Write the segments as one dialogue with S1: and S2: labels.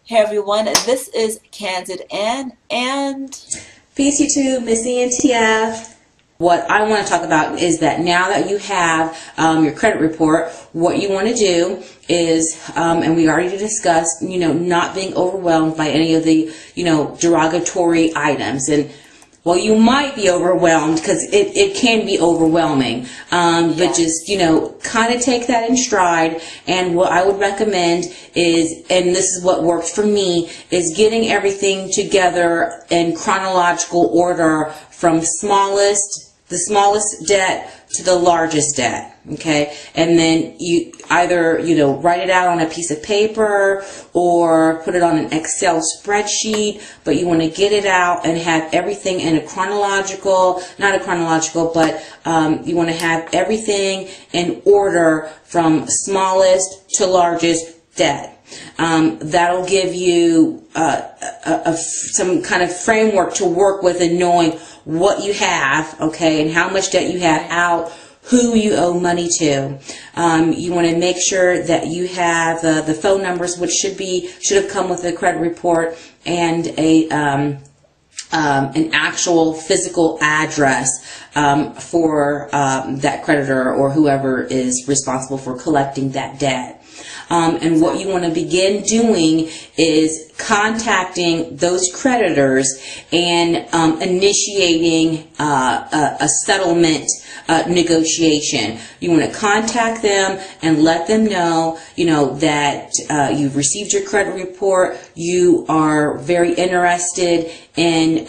S1: Hey everyone, this is Candid Ann and
S2: Peace YouTube, Missy and TF. What I want to talk about is that now that you have your credit report, what you want to do is, and we already discussed, not being overwhelmed by any of the, derogatory items. And well, you might be overwhelmed because it can be overwhelming, but just, kind of take that in stride. And what I would recommend is, and this is what works for me, is getting everything together in chronological order from the smallest debt to the largest debt. Okay, and then you either write it out on a piece of paper or put it on an Excel spreadsheet, but you want to get it out and have everything in a chronological, not a chronological, but you want to have everything in order from smallest to largest debt. That'll give you some kind of framework to work with and knowing what you have, okay, and how much debt you have out, who you owe money to. You want to make sure that you have the phone numbers, which should have come with the credit report, and an actual physical address for that creditor or whoever is responsible for collecting that debt. And what you want to begin doing is contacting those creditors and initiating a settlement negotiation. You want to contact them and let them know, that you've received your credit report. You are very interested in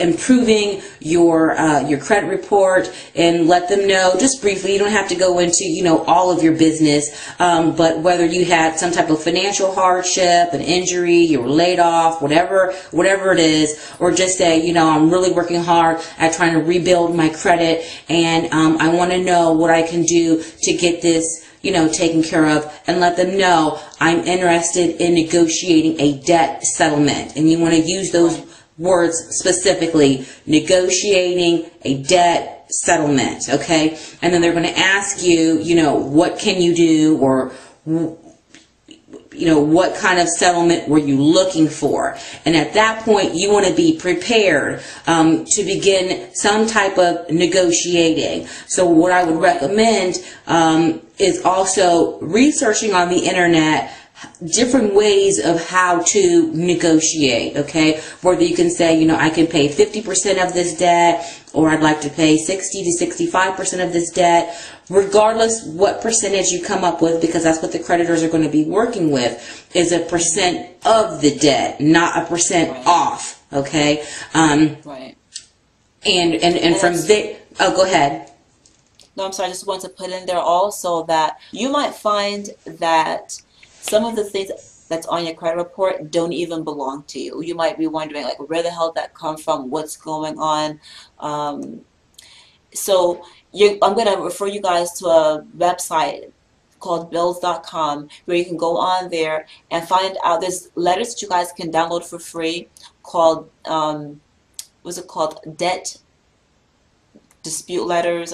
S2: improving your credit report, and let them know just briefly. You don't have to go into all of your business, but whether you had some type of financial hardship, an injury, you were laid off, whatever it is, or just say, I'm really working hard at trying to rebuild my credit, and I want to know what I can do to get this taken care of, and let them know I'm interested in negotiating a debt settlement. And you want to use those words specifically: negotiating a debt settlement, okay? And then they're going to ask you, what can you do, or what kind of settlement were you looking for? And at that point, you want to be prepared to begin some type of negotiating. So what I would recommend is also researching on the internet different ways of how to negotiate, okay? Whether you can say, I can pay 50% of this debt, or I'd like to pay 60 to 65% of this debt, regardless what percentage you come up with, because that's what the creditors are going to be working with, is a percent of the debt, not a percent off, okay?
S1: Right.
S2: And from there, oh, go ahead.
S1: No, I'm sorry, I just want to put in there also that you might find that some of the things that's on your credit report don't even belong to you. You might be wondering, like, where the hell did that come from? What's going on? So I'm going to refer you guys to a website called bills.com, where you can go on there and find out. There's letters that you guys can download for free called, what's it called? Debt dispute letters,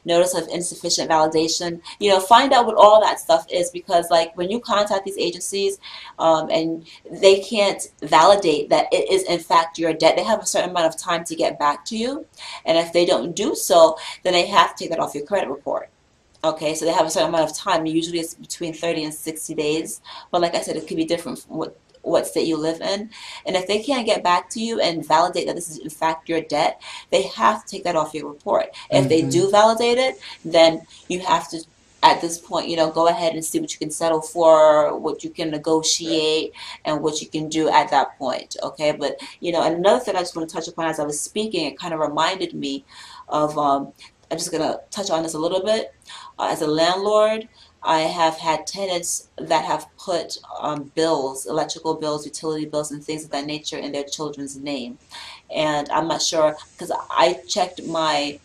S1: notice of insufficient validation. Find out what all that stuff is, because like when you contact these agencies and they can't validate that it is in fact your debt, they have a certain amount of time to get back to you, and if they don't do so, then they have to take that off your credit report. Okay, so they have a certain amount of time. Usually it's between 30 and 60 days, but like I said, it could be different from what state you live in. And if they can't get back to you and validate that this is in fact your debt, they have to take that off your report. If they do validate it, then you have to, at this point, go ahead and see what you can settle for, what you can negotiate, and what you can do at that point. Okay, but and another thing I just want to touch upon as I was speaking, it kind of reminded me of, I'm just going to touch on this a little bit. As a landlord, I have had tenants that have put bills, electrical bills, utility bills, and things of that nature in their children's name. And I'm not sure, because I checked my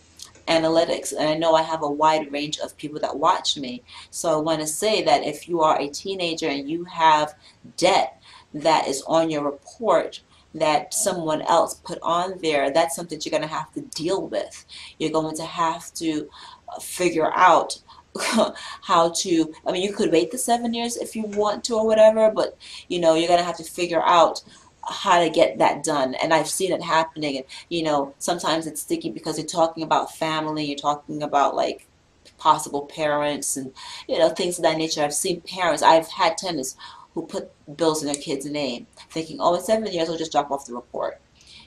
S1: analytics, and I know I have a wide range of people that watch me. So I want to say that if you are a teenager and you have debt that is on your report that someone else put on there, that's something you're going to have to deal with. You're going to have to figure out how to, I mean, you could wait the 7 years if you want to or whatever, but you know, you're gonna have to figure out how to get that done. And I've seen it happening, and you know, sometimes it's sticky because you're talking about family, you're talking about like possible parents and you know, things of that nature. I've seen parents, I've had tenants who put bills in their kids' name thinking, oh, in 7 years we'll just drop off the report,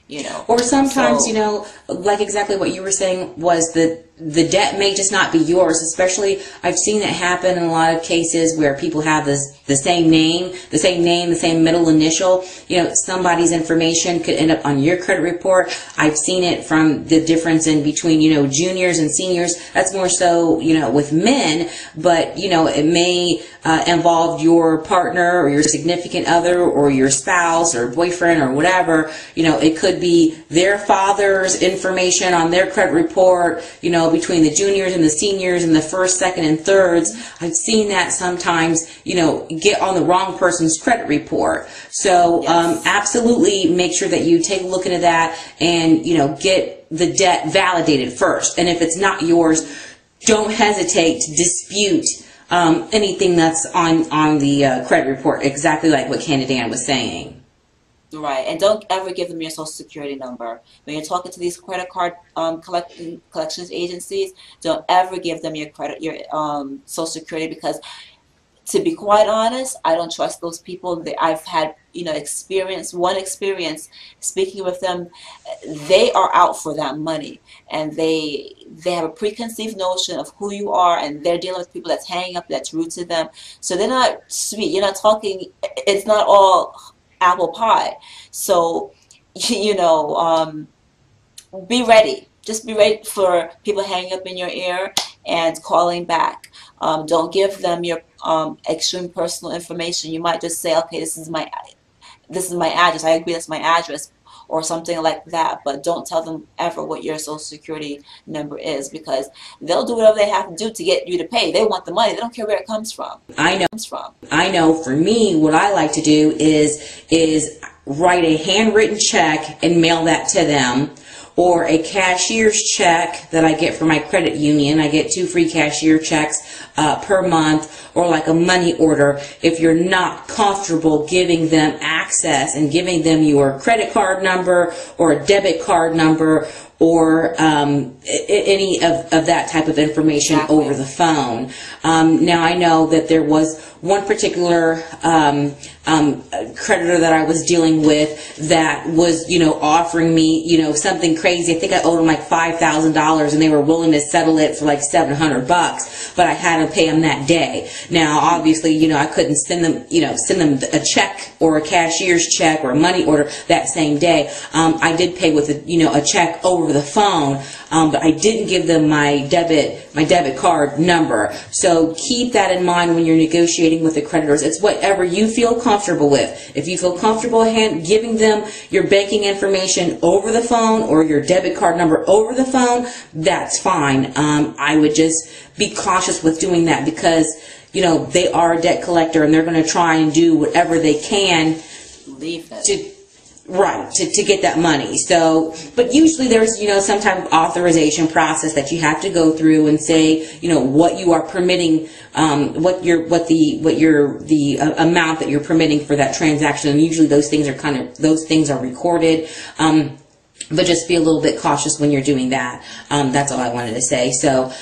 S1: you know.
S2: Or sometimes,
S1: So
S2: you know, like exactly what you were saying was that the debt may just not be yours. Especially, I've seen it happen in a lot of cases where people have the same name, the same middle initial. You know, somebody's information could end up on your credit report. I've seen it from the difference in between, you know, juniors and seniors. That's more so, you know, with men, but, you know, it may involve your partner or your significant other or your spouse or boyfriend or whatever. You know, it could be their father's information on their credit report, you know, between the juniors and the seniors and the first, second, and thirds. I've seen that sometimes, you know, get on the wrong person's credit report. So
S1: yes.
S2: Absolutely make sure that you take a look into that and, you know, get the debt validated first. And if it's not yours, don't hesitate to dispute anything that's on the credit report, exactly like what Candid Ann was saying.
S1: Right, and don't ever give them your social security number. When you're talking to these credit card collections agencies, don't ever give them your social security, because to be quite honest, I don't trust those people. I've had, you know, one experience speaking with them. They are out for that money, and they have a preconceived notion of who you are, and they're dealing with people that's hanging up, that's rude to them. So they're not sweet. You're not talking. It's not all apple pie. So, you know, be ready. Just be ready for people hanging up in your ear and calling back. Don't give them your extreme personal information. You might just say, okay, this is my address. I agree, that's my address, or something like that. But don't tell them ever what your social security number is, because they'll do whatever they have to do to get you to pay. They want the money. They don't care where it comes from.
S2: I know for me, what I like to do is write a handwritten check and mail that to them, or a cashier's check that I get from my credit union. I get 2 free cashier checks per month, or like a money order. If you're not comfortable giving them access and giving them your credit card number or a debit card number or any of that type of information over the phone. Now, I know that there was one particular creditor that I was dealing with that was, you know, offering me, you know, something crazy. I think I owed them like $5,000, and they were willing to settle it for like $700, but I had to pay them that day. Now, obviously, you know, I couldn't send them a check or a cashier's check or a money order that same day. I did pay with a check over the phone, but I didn't give them my debit card number. So keep that in mind when you're negotiating with the creditors. It's whatever you feel comfortable with. If you feel comfortable giving them your banking information over the phone or your debit card number over the phone, that's fine. I would just be cautious with doing that, because, you know, they are a debt collector and they're going to try and do whatever they can to get that money. So, but usually there's, you know, some type of authorization process that you have to go through and say, you know, what you are permitting, the amount that you're permitting for that transaction. And usually those things are recorded. But just be a little bit cautious when you're doing that. That's all I wanted to say. So,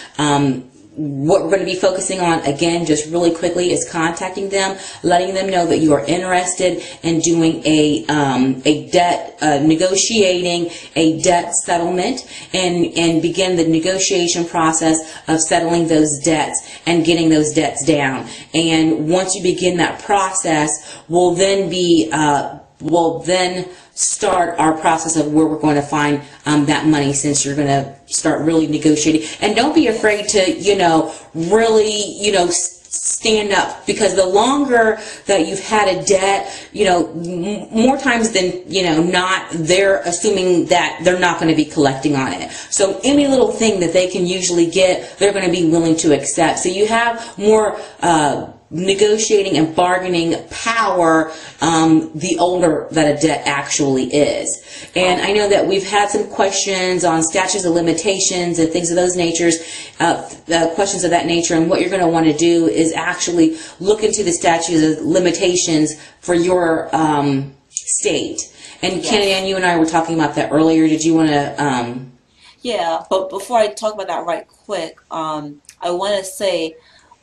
S2: what we're going to be focusing on, again, just really quickly, is contacting them, letting them know that you are interested in doing a debt, negotiating a debt settlement, and begin the negotiation process of settling those debts and getting those debts down. And once you begin that process, we'll then start our process of where we're going to find that money, since you're going to start really negotiating. And don't be afraid to, you know, really, you know, stand up, because the longer that you've had a debt, you know, more times than, you know, not, they're assuming that they're not going to be collecting on it. So any little thing that they can usually get, they're going to be willing to accept. So you have more negotiating and bargaining power the older that a debt actually is. And I know that we've had some questions on statutes of limitations and things of those natures, questions of that nature, and what you're going to want to do is actually look into the statutes of limitations for your state. And
S1: Yes.
S2: Candid Ann, you and I were talking about that earlier. Did you want to...
S1: Yeah, but before I talk about that right quick, I want to say,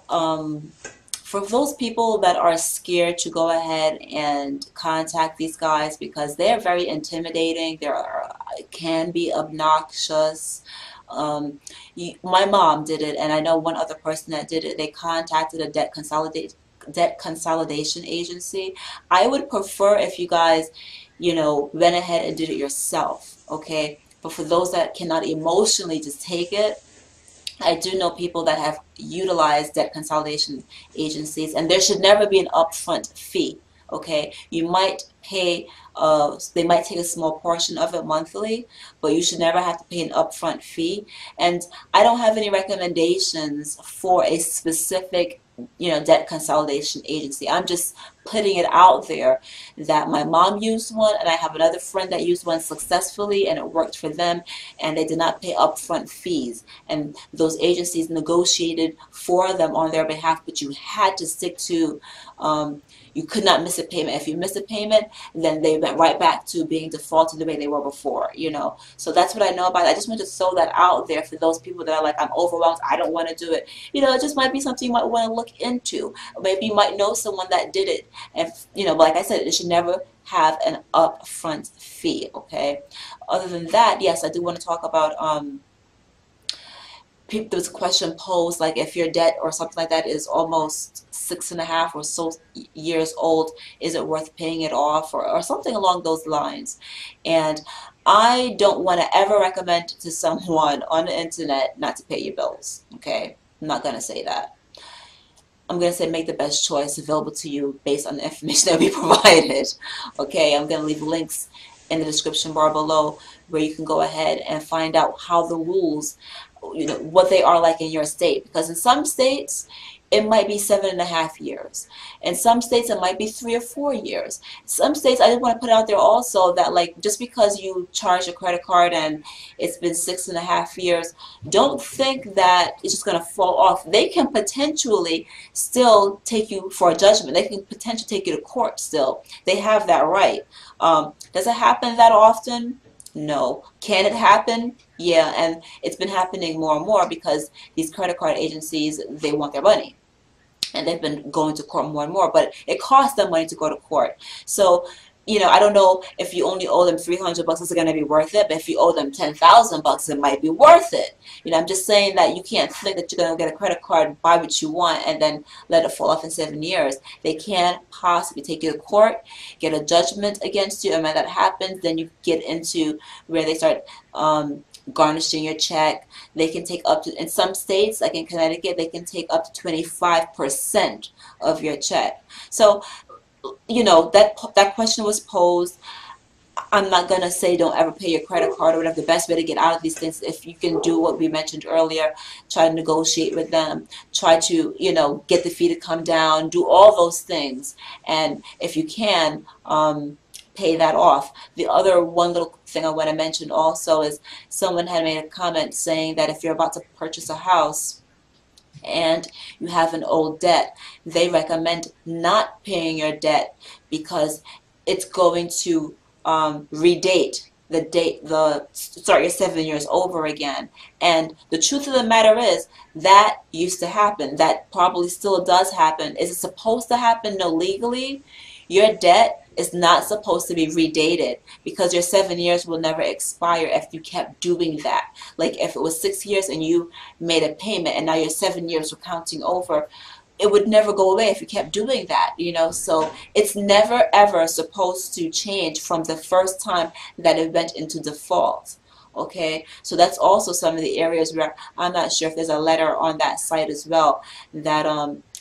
S1: for those people that are scared to go ahead and contact these guys because they're very intimidating, can be obnoxious. My mom did it, and I know one other person that did it. They contacted a debt consolidation agency. I would prefer if you guys, went ahead and did it yourself, okay? But for those that cannot emotionally just take it, I do know people that have utilized debt consolidation agencies, and there should never be an upfront fee, okay? You might pay, they might take a small portion of it monthly, but you should never have to pay an upfront fee. And I don't have any recommendations for a specific debt consolidation agency. I'm just putting it out there that my mom used one, and I have another friend that used one successfully, and it worked for them, and they did not pay upfront fees. And those agencies negotiated for them on their behalf, but you had to stick to, you could not miss a payment. If you missed a payment, then they went right back to being defaulted the way they were before, So that's what I know about it. I just want to throw that out there for those people that are like, I'm overwhelmed, I don't want to do it. It just might be something you might want to look into. Or maybe you might know someone that did it. And, like I said, it should never have an upfront fee, okay? Other than that, yes, I do want to talk about, there was a question posed, like if your debt or something like that is almost 6.5 or so years old, is it worth paying it off, or something along those lines? And I don't want to ever recommend to someone on the internet not to pay your bills, okay? I'm not going to say that. I'm going to say make the best choice available to you based on the information that we provided, okay? I'm going to leave links in the description bar below where you can go ahead and find out how the rules, what they are like in your state. Because in some states, it might be 7.5 years. In some states, it might be 3 or 4 years. Some states, I just want to put out there also that, like, just because you charge a credit card and it's been 6.5 years, don't think that it's just going to fall off. They can potentially still take you for a judgment. They can potentially take you to court still. They have that right. Does it happen that often? No. Can it happen? Yeah, and it's been happening more and more because these credit card agencies, they want their money. And they've been going to court more and more, but it costs them money to go to court. So, I don't know if you only owe them $300, is it going to be worth it? But if you owe them $10,000, it might be worth it. I'm just saying that you can't think that you're going to get a credit card, buy what you want, and then let it fall off in 7 years. They can possibly take you to court, get a judgment against you, and when that happens, then you get into where they start garnishing your check. They can take up to, in some states, like in Connecticut, they can take up to 25% of your check. So, that question was posed. I'm not going to say don't ever pay your credit card or whatever. The best way to get out of these things, if you can do what we mentioned earlier, try to negotiate with them, try to, get the fee to come down, do all those things. And if you can, pay that off. The other one little thing I want to mention also is someone had made a comment saying that if you're about to purchase a house and you have an old debt, they recommend not paying your debt because it's going to redate start your 7 years over again. And the truth of the matter is that used to happen. That probably still does happen. Is it supposed to happen? No, legally, your debt is not supposed to be redated because your 7 years will never expire if you kept doing that. Like if it was 6 years and you made a payment and now your 7 years were counting over, it would never go away if you kept doing that, So it's never ever supposed to change from the first time that it went into default. Okay, so that's also some of the areas where I'm not sure if there's a letter on that site as well that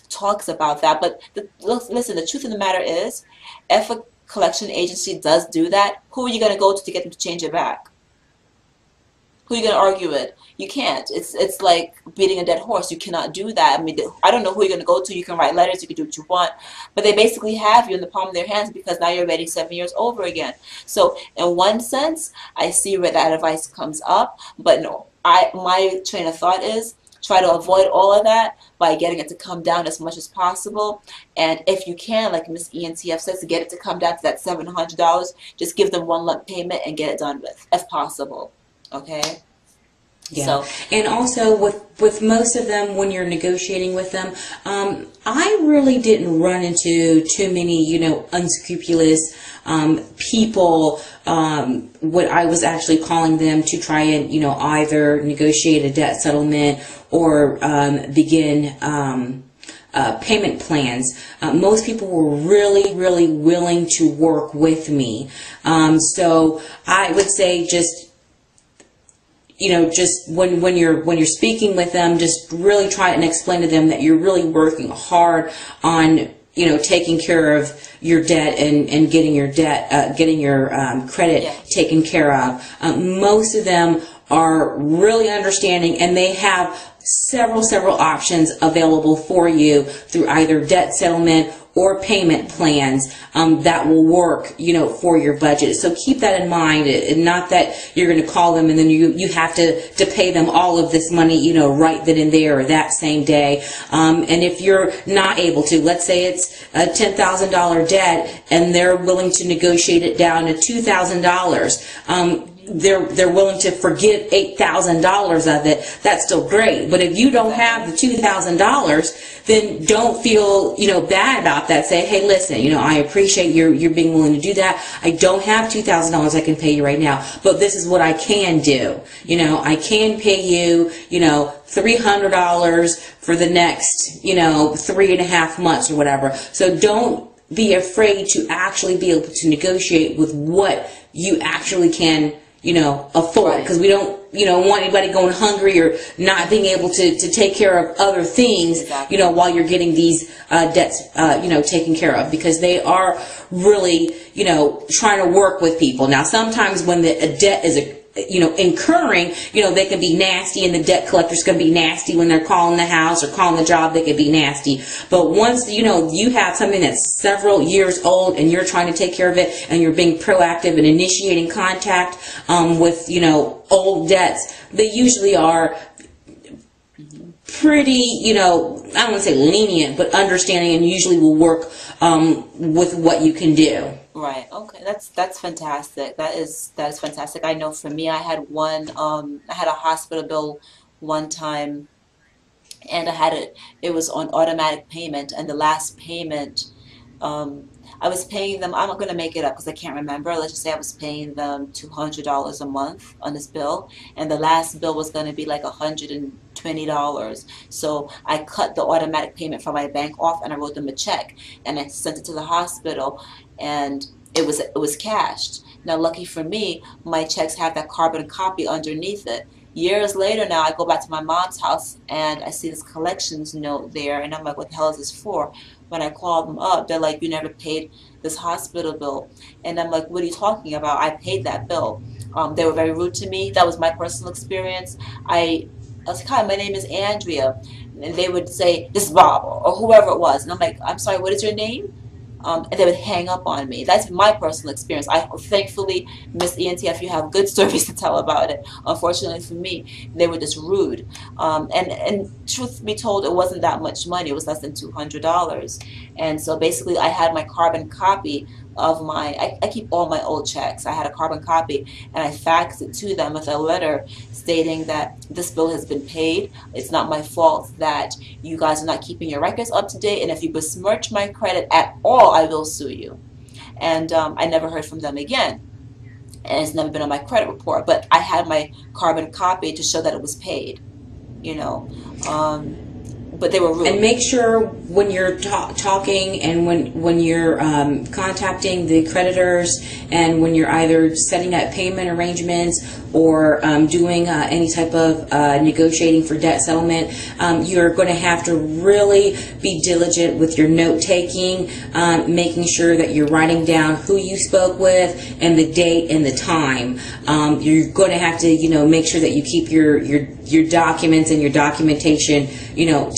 S1: talks about that. But listen, the truth of the matter is, if a collection agency does do that, who are you going to go to get them to change it back? Who are you going to argue with? You can't. It's like beating a dead horse. You cannot do that. I mean, I don't know who you're going to go to. You can write letters. You can do what you want. But they basically have you in the palm of their hands because now you're waiting 7 years over again. So in one sense, I see where that advice comes up. But no, my train of thought is try to avoid all of that by getting it to come down as much as possible. And if you can, like Miss ENTF says, to get it to come down to that $700, just give them one lump payment and get it done with, if possible. Okay?
S2: Yeah,
S1: So,
S2: and also with most of them, when you're negotiating with them, I really didn't run into too many, unscrupulous people. What I was actually calling them to try and, either negotiate a debt settlement or begin payment plans. Most people were really, really willing to work with me. So I would say just when you're speaking with them, just really try and explain to them that you're really working hard on, taking care of your debt and getting your debt, getting your credit taken care of. Most of them are really understanding, and they have several options available for you through either debt settlement or payment plans that will work, for your budget. So keep that in mind. Not that you're going to call them and then you have to pay them all of this money, right then and there or that same day. And if you're not able to, let's say it's a $10,000 debt and they're willing to negotiate it down to $2,000. They're willing to forgive $8,000 of it. That's still great. But if you don't have the $2,000, then don't feel bad about that. Say, hey, listen, I appreciate you're being willing to do that. I don't have $2,000 I can pay you right now, but this is what I can do. I can pay you $300 for the next 3.5 months or whatever. So don't be afraid to actually be able to negotiate with what you actually can afford, because we don't want anybody going hungry or not being able to take care of other things, while you're getting these debts, taken care of, because they are really, trying to work with people. Now, sometimes when a debt is incurring, they can be nasty, and the debt collector's going to be nasty when they're calling the house or calling the job. They could be nasty. But once, you have something that's several years old and you're trying to take care of it, and you're being proactive and initiating contact with, old debts, they usually are pretty, I don't want to say lenient, but understanding, and usually will work with what you can do.
S1: right. Okay. That's fantastic. That is fantastic. I know for me, I had a hospital bill one time, and it was on automatic payment, and the last payment, I was paying them, I'm not going to make it up because I can't remember. Let's just say I was paying them $200 a month on this bill, and the last bill was going to be like $120. So I cut the automatic payment from my bank off, and I wrote them a check, and I sent it to the hospital, and it was cashed. Now, lucky for me, my checks have that carbon copy underneath it. Years later now, I go back to my mom's house, and I see this collections note there, and I'm like, what the hell is this for? When I call them up, they're like, you never paid this hospital bill. And I'm like, what are you talking about? I paid that bill. They were very rude to me. That was my personal experience. I was like, hi, my name is Andrea. And they would say, this is Bob, or whoever it was. And I'm like, I'm sorry, what is your name? And they would hang up on me. That's my personal experience. Thankfully, Miss ENTF, you have good stories to tell about it. Unfortunately for me, they were just rude. And truth be told, it wasn't that much money. It was less than $200. And so basically, I had my carbon copy of I keep all my old checks. I had a carbon copy, and I faxed it to them with a letter stating that this bill has been paid. It's not my fault that you guys are not keeping your records up to date, and if you besmirch my credit at all, I will sue you. And I never heard from them again, and it's never been on my credit report, but I had my carbon copy to show that it was paid, but they were rude.
S2: And make sure when you're talking and when you're contacting the creditors, and when you're either setting up payment arrangements or doing any type of negotiating for debt settlement, you're going to have to really be diligent with your note taking, making sure that you're writing down who you spoke with and the date and the time. You're going to have to, make sure that you keep your documents and your documentation,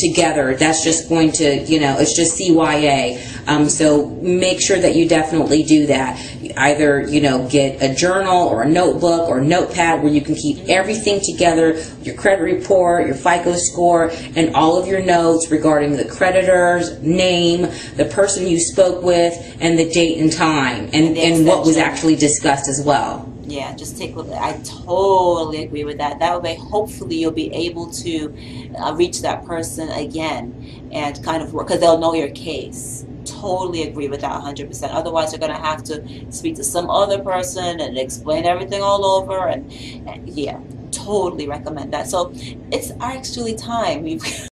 S2: together. That's just going to, it's just CYA. So make sure that you definitely do that. Either, get a journal or a notebook or a notepad where you can keep everything together, your credit report, your FICO score, and all of your notes regarding the creditor's name, the person you spoke with, and the date and time, and what was actually discussed as well.
S1: Yeah, just take a look. I totally agree with that. That way, hopefully, you'll be able to reach that person again and kind of work, because they'll know your case. Totally agree with that 100%. Otherwise, you're going to have to speak to some other person and explain everything all over. And yeah, totally recommend that. So it's actually time. We've